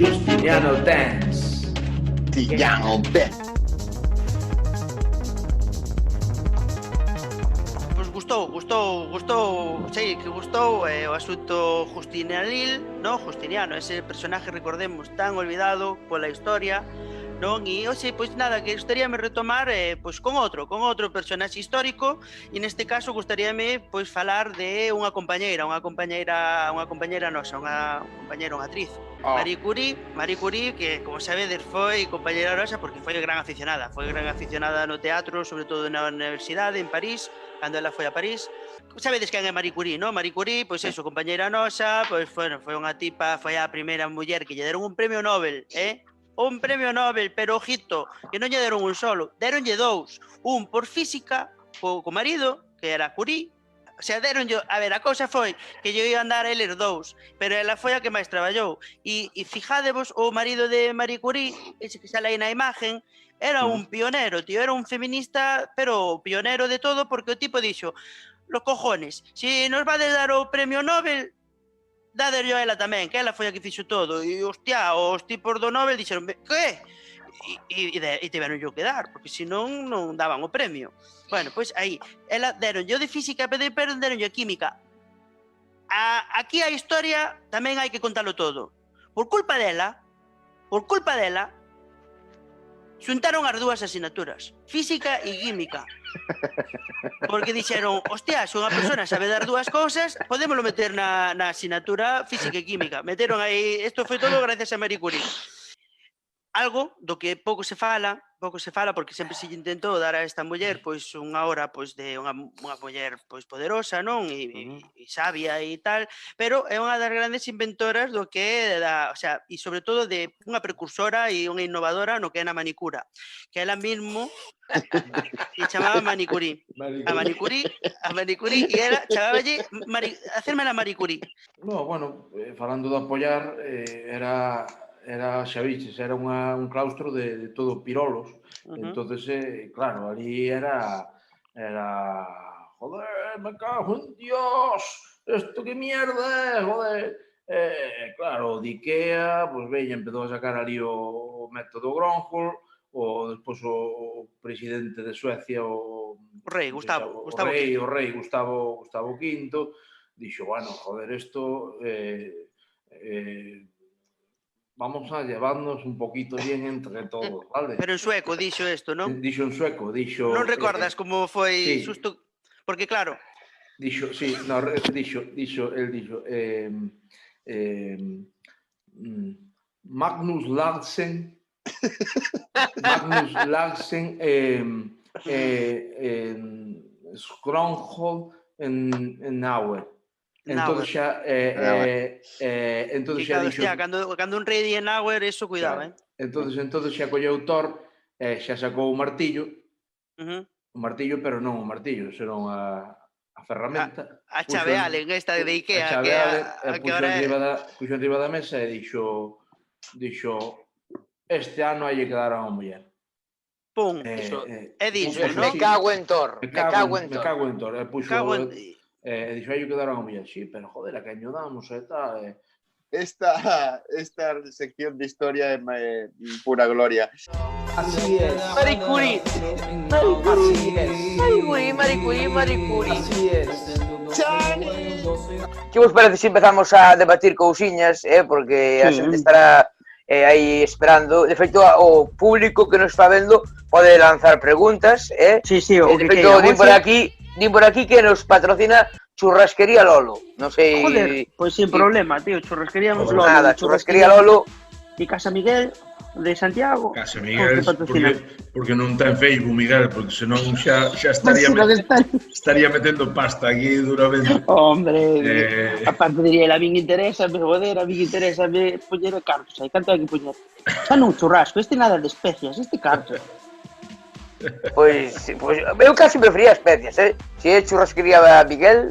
Justiniano Dance. Justiniano Dance. Gustou, sei que gustou o asunto Justinianil, no? Justiniano, ese personaje, recordemos, tan olvidado pola historia, non? E, oxe, pois nada, que gustaríame retomar pois con outro personaxe histórico, e neste caso gustaríame pois falar de unha compañeira nosa, unha actriz. Marie Curie, que como sabedes foi compañeira nosa porque foi gran aficionada no teatro, sobre todo na universidade en París, cando ela foi a París. Sabedes quen é Marie Curie, non? Marie Curie, pois eso, compañeira nosa, pois bueno, foi unha tipa, foi a primeira muller que lle deron un premio Nobel, un premio Nobel, pero ojito, que non lle deron un solo, deronlle dous, un por física, co marido, que era Curie. O sea, deronlle, a ver, a cousa foi que lle iban dar a eles dous, pero ela foi a que máis traballou. E fijádevos, o marido de Marie Curie, ese que sale aí na imagen, era un pionero, tío, era un feminista, pero pionero de todo, porque o tipo dixo, los cojones, si nos va a dar o premio Nobel, dáderlo a ela tamén, que ela foi a que fixo todo. E, hostia, os tipos do Nobel dixeron, que? E tiveron yo que dar, porque senón non daban o premio. Bueno, pois aí, ela deron yo de física, pero deron yo de química. Aquí a historia tamén hai que contalo todo. Por culpa dela, xuntaron as dúas asignaturas, física e química. Porque dixeron, hostia, se unha persona sabe dar dúas cousas, podémoslo meter na asignatura física e química. Meteron aí, isto foi todo gracias a Marie Curie. Algo do que pouco se fala, porque sempre se intentou dar a esta muller pois unha hora pois de unha muller pois poderosa, non? E sabia e tal, pero é unha das grandes inventoras do que o sea, e sobre todo de unha precursora e unha innovadora no que é na manicura, que ela mesmo se chamaba Marie Curie. A Marie Curie e ela chamáballe hacerme la Marie Curie. No, bueno, falando de apoiar, era xa viches, era un claustro de todo pirolos. Entonces, claro, ali era joder, me cago en Dios, esto que mierda é, joder. Claro, de Ikea, pois veña, empezou a sacar ali o método Gronholm, despois o presidente de Suecia, o rei Gustavo V, dixo, bueno, joder, isto vamos a llevarnos un poquito bien entre todos, vale? Pero en sueco dixo isto, non? Dixo en sueco, dixo... Non recordas como foi xusto... Porque claro... Dixo, sí, no, el dixo, Magnus Larsen, Skronholm en Nauer. Entonces xa dixo... Cando un rei di en Nauer, eso cuidado, Entonces xa colleu Thor, xa sacou o martillo, pero non o martillo, senón a ferramenta. A chave Allen, esta de Ikea. A chave Allen, puxo enriba da mesa e dixo, este ano hai que dar a unha muller. Pum, e dixo, me cago en Thor. E puxo... E dixo, hai que dar a unha muller. Sí, pero joder, a que año damos e tal... Esta sección de historia é pura gloria. Así es. Marie Curie. Así es. Que vos parece se empezamos a debatir cousiñas, porque a xente estará aí esperando. De feito, o público que nos está vendo pode lanzar preguntas, Sí, o que queira. Din por aquí que nos patrocina Churrasquería Lolo. Non sei... Joder, pois sin problema, tío. Churrasquería Lolo. Nada, Churrasquería Lolo. E Casa Miguel de Santiago. Casa Miguel, porque non ten Facebook, Miguel, porque senón xa estaría metendo pasta aquí duramente. Hombre, aparte diría, a min interesa, joder, a min interesa poñer cartos, hai canto hai que poñer. Xa non churrasco, este nada de especias, este carto. Pois eu casi prefería especias, Se é Churrasquería Miguel...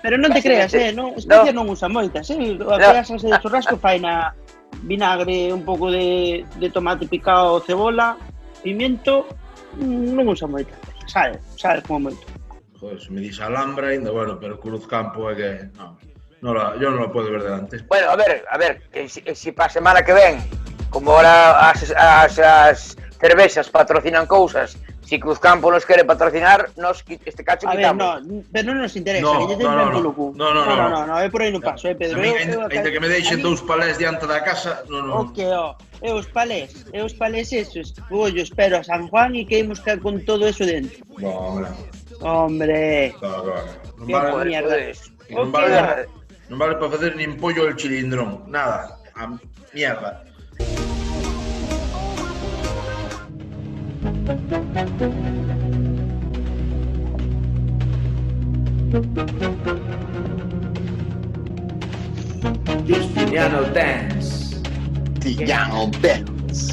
Pero non te creas, non, especias non usa moitas, A salsa de churrasco fai na vinagre, un pouco de tomate picado, cebola, pimiento, non usa moitas especias, sal como moito. Joder, se me dis Alhambra ainda, bueno, pero Cruz Campo é que... Non. yo no la puedo ver delante. Bueno, a ver, que si para a semana que ven, como ahora as cervexas patrocinan cousas, si Cruzcampo nos quere patrocinar, nos este cacho A ver, quitamos. no, pero non nos interesa, No, que lle no, den no, polo cu. no, É por aí no paso, Pedro. A mí, ainda que me deixen dous palés diante da casa, O que, e os palés esos. Eu espero a San Juan e que imos con todo eso dentro. No, hombre. Hombre, Claro. Non que vale, mierda. non vale, non vale para facer nin pollo el chilindrón, nada, a mierda. Justiniano Dance. Tillano Dance.